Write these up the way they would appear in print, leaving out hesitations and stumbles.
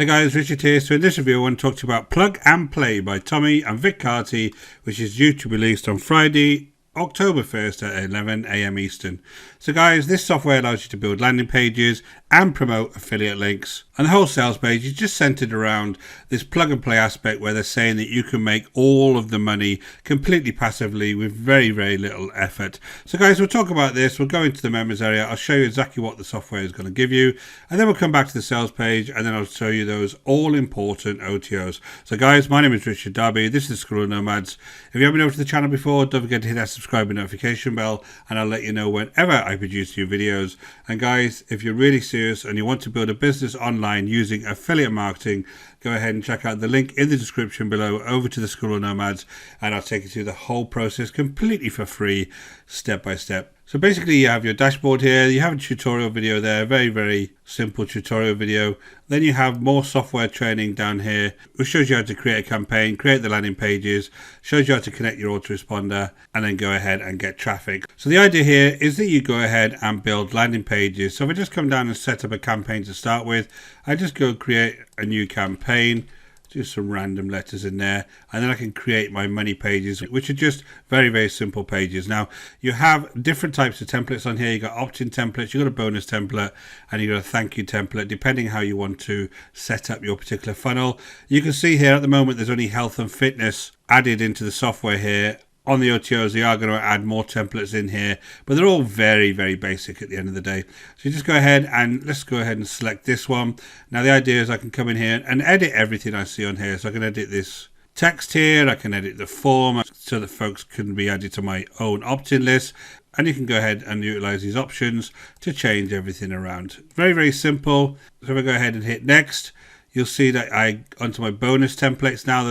Hey guys, Richard here. So in this review I want to talk to you about Plug and Play by Tommy and Vic Carty, which is due to be released on Friday, October 1st at 11 AM Eastern. So guys, this software allows you to build landing pages and promote affiliate links. And the whole sales page is just centered around this plug and play aspect where they're saying that you can make all of the money completely passively with very, very little effort. So guys, we'll talk about this. We'll go into the members area. I'll show you exactly what the software is going to give you. And then we'll come back to the sales page and then I'll show you those all important OTOs. So guys, my name is Richard Darby. This is School of Nomads. If you haven't been over to the channel before, don't forget to hit that subscribe and notification bell and I'll let you know whenever I produce new videos. And guys, if you're really serious and you want to build a business online using affiliate marketing, go ahead and check out the link in the description below over to the School of Nomads and I'll take you through the whole process completely for free, step by step. So basically you have your dashboard here, you have a tutorial video there, very, very simple tutorial video. Then you have more software training down here, which shows you how to create a campaign, create the landing pages, shows you how to connect your autoresponder, and then go ahead and get traffic. So the idea here is that you go ahead and build landing pages. So if I just come down and set up a campaign to start with, I just go create a new campaign, just some random letters in there, and then I can create my money pages, which are just very, very simple pages. Now you have different types of templates on here. You got opt-in templates, you got a bonus template, and you got a thank you template, depending how you want to set up your particular funnel. You can see here at the moment there's only health and fitness added into the software here. On the OTOs, they are going to add more templates in here, but they're all very, very basic at the end of the day. So you just go ahead and let's go ahead and select this one. Now the idea is I can come in here and edit everything I see on here. So I can edit this text here, I can edit the form so that folks can be added to my own opt-in list. And you can go ahead and utilize these options to change everything around. Very, very simple. So if I go ahead and hit next, you'll see that I onto my bonus templates now.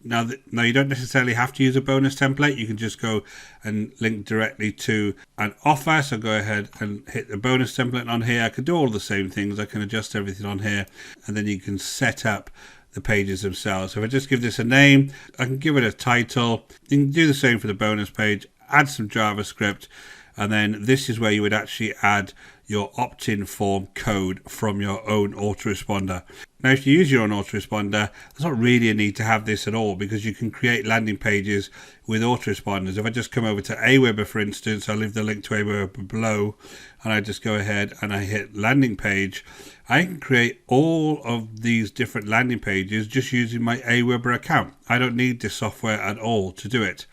Now you don't necessarily have to use a bonus template. You can just go and link directly to an offer. So go ahead and hit the bonus template on here. I can do all the same things. I can adjust everything on here and then you can set up the pages themselves. So if I just give this a name, I can give it a title. You can do the same for the bonus page, add some JavaScript, and then this is where you would actually add your opt-in form code from your own autoresponder. Now if you use your own autoresponder, there's not really a need to have this at all because you can create landing pages with autoresponders. If I just come over to Aweber, for instance, I'll leave the link to Aweber below, and I just go ahead and I hit landing page, I can create all of these different landing pages just using my Aweber account. I don't need this software at all to do it.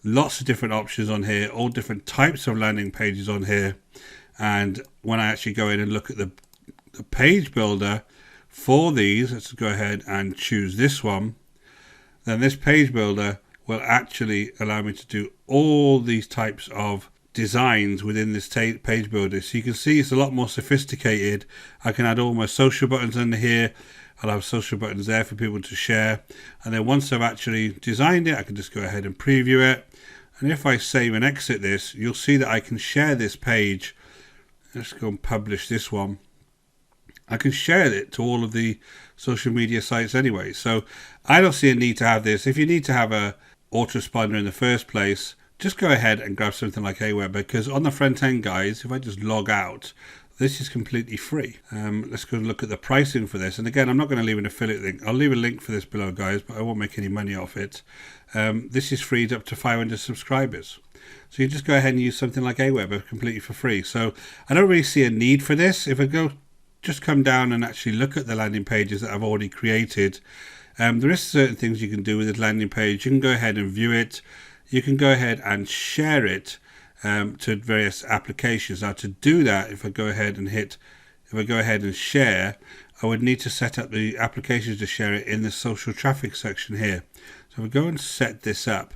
Lots of different options on here, all different types of landing pages on here. And when I actually go in and look at the page builder for these, let's go ahead and choose this one, then this page builder will actually allow me to do all these types of designs within this page builder. So you can see it's a lot more sophisticated. I can add all my social buttons under here. I'll have social buttons there for people to share. And then once I've actually designed it, I can just go ahead and preview it. And if I save and exit this, you'll see that I can share this page. Let's go and publish this one. I can share it to all of the social media sites anyway. So I don't see a need to have this. If you need to have a autoresponder in the first place, just go ahead and grab something like Aweber, because on the front end, guys, if I just log out, this is completely free. Let's go and look at the pricing for this. And again, I'm not going to leave an affiliate link. I'll leave a link for this below, guys, but I won't make any money off it. This is free up to 500 subscribers. So you just go ahead and use something like Aweber completely for free. So I don't really see a need for this. If I just come down and actually look at the landing pages that I've already created, there is certain things you can do with this landing page. You can go ahead and view it. You can go ahead and share it to various applications. Now to do that, if I go ahead and share, I would need to set up the applications to share it in the social traffic section here. So if I go and set this up,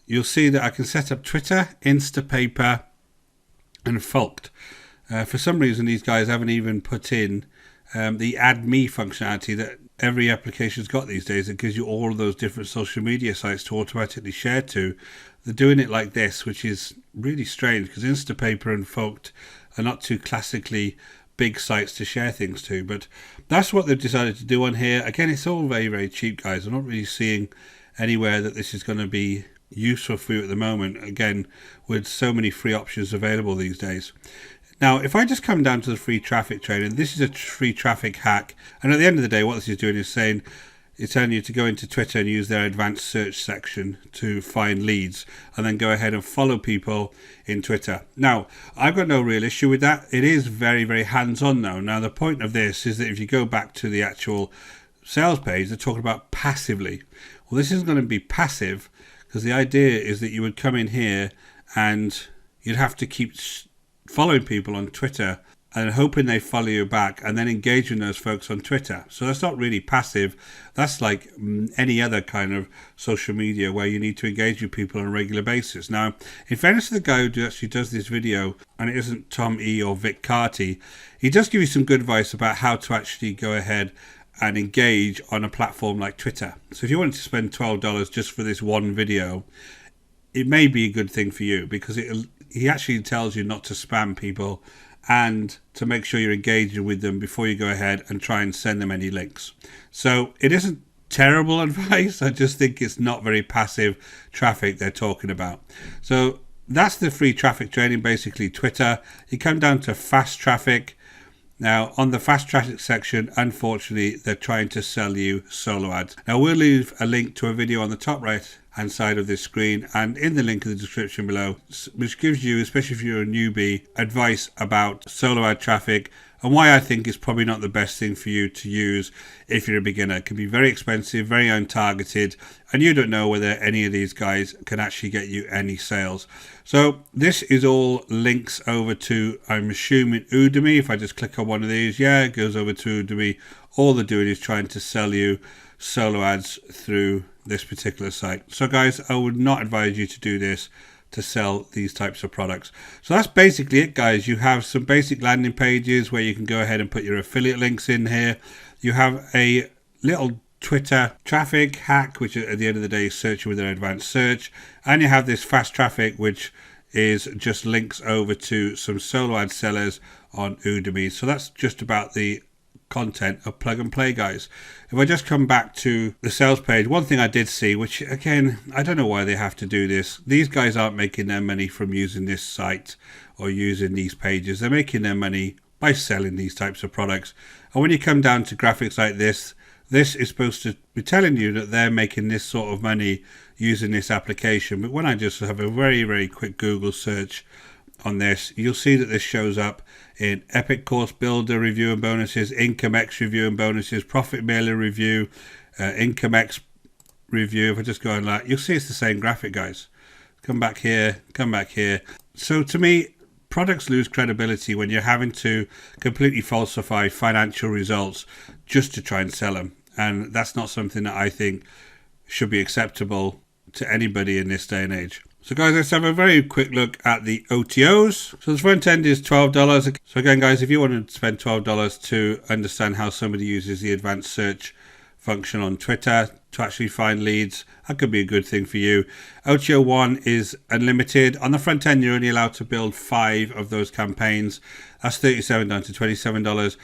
you'll see that I can set up Twitter, Instapaper, and Fulked. For some reason, these guys haven't even put in the add me functionality that every application's got these days. It gives you all of those different social media sites to automatically share to. They're doing it like this, which is really strange because Instapaper and Fulked are not too classically big sites to share things to. But that's what they've decided to do on here. Again, it's all very, very cheap, guys. I'm not really seeing anywhere that this is going to be useful for you at the moment, again with so many free options available these days. Now, if I just come down to the free traffic training, this is a free traffic hack. And at the end of the day, what this is doing is saying, it's telling you to go into Twitter and use their advanced search section to find leads, and then go ahead and follow people in Twitter. Now, I've got no real issue with that. It is very, very hands-on though. Now, the point of this is that if you go back to the actual sales page, they're talking about passively. Well, this isn't going to be passive, because the idea is that you would come in here and you'd have to keep following people on Twitter and hoping they follow you back, and then engaging those folks on Twitter. So that's not really passive. That's like any other kind of social media where you need to engage with people on a regular basis. Now, in fairness to the guy who actually does this video, and it isn't Tom E or Vic Carty, he does give you some good advice about how to actually go ahead and engage on a platform like Twitter. So if you wanted to spend $12 just for this one video, it may be a good thing for you, because he actually tells you not to spam people and to make sure you're engaging with them before you go ahead and try and send them any links. So it isn't terrible advice. I just think it's not very passive traffic they're talking about. So that's the free traffic training, basically Twitter. You come down to fast traffic. Now, on the fast traffic section, unfortunately, they're trying to sell you solo ads. Now, we'll leave a link to a video on the top right hand side of this screen and in the link in the description below, which gives you, especially if you're a newbie, advice about solo ad traffic and why I think it's probably not the best thing for you to use if you're a beginner. It can be very expensive, very untargeted, and you don't know whether any of these guys can actually get you any sales. So this is all links over to, I'm assuming, Udemy. If I just click on one of these, yeah, it goes over to Udemy. All they're doing is trying to sell you solo ads through this particular site. So guys, I would not advise you to do this to sell these types of products. So that's basically it, guys. You have some basic landing pages where you can go ahead and put your affiliate links in here. You have a little Twitter traffic hack, which at the end of the day is searching with an advanced search, and you have this fast traffic, which is just links over to some solo ad sellers on Udemy. So that's just about the content of Plug and Play, guys. If I just come back to the sales page, one thing I did see, which again, I don't know why they have to do this. These guys aren't making their money from using this site or using these pages. They're making their money by selling these types of products. And when you come down to graphics like this is supposed to be telling you that they're making this sort of money using this application. But when I just have a very, very quick Google search on this, you'll see that this shows up in Epic Course Builder review and bonuses, IncomeX review and bonuses, Profit Mailer review, IncomeX review. If I just go on that, you'll see it's the same graphic, guys. Come back here, come back here. So to me, products lose credibility when you're having to completely falsify financial results just to try and sell them. And that's not something that I think should be acceptable to anybody in this day and age. So guys, let's have a very quick look at the OTOs. So the front end is $12. So again, guys, if you want to spend $12 to understand how somebody uses the advanced search function on Twitter to actually find leads, that could be a good thing for you. OTO 1 is unlimited. On the front end, you're only allowed to build 5 of those campaigns. That's $37 down to $27.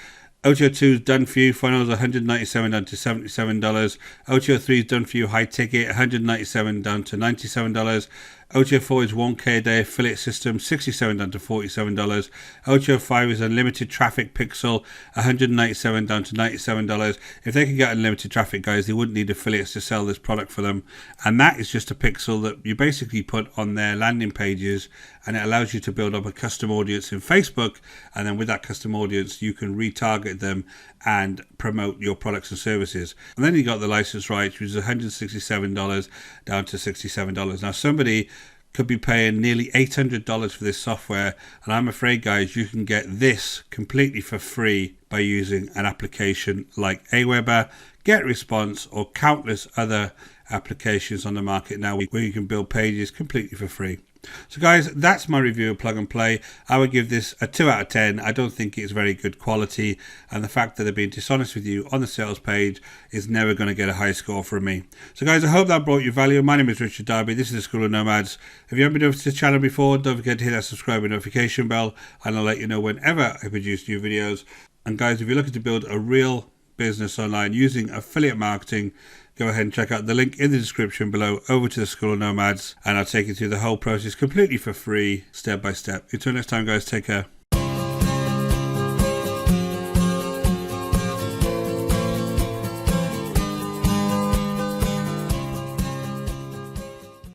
OTO 2 is done for you. Funnels $197 down to $77. OTO 3 is done for you. High ticket $197 down to $97. OTO 4 is 1K a day affiliate system, $67 down to $47. OTO 5 is unlimited traffic pixel, $197 down to $97. If they could get unlimited traffic, guys, they wouldn't need affiliates to sell this product for them. And that is just a pixel that you basically put on their landing pages, and it allows you to build up a custom audience in Facebook. And then with that custom audience, you can retarget them and promote your products and services. And then you got the license rights, which is $167 down to $67. Now, somebody could be paying nearly $800 for this software, and I'm afraid, guys, you can get this completely for free by using an application like Aweber, GetResponse, or countless other applications on the market now where you can build pages completely for free. So guys, that's my review of Plug and Play. I would give this a 2 out of 10. I don't think it's very good quality, and the fact that they're being dishonest with you on the sales page is never going to get a high score from me. So guys, I hope that brought you value. My name is Richard Darby. This is the School of Nomads. If you haven't been over to the channel before, don't forget to hit that subscribe and notification bell, and I'll let you know whenever I produce new videos. And guys, if you're looking to build a real business online using affiliate marketing, go ahead and check out the link in the description below over to the School of Nomads, and I'll take you through the whole process completely for free, step by step. Until next time, guys, take care.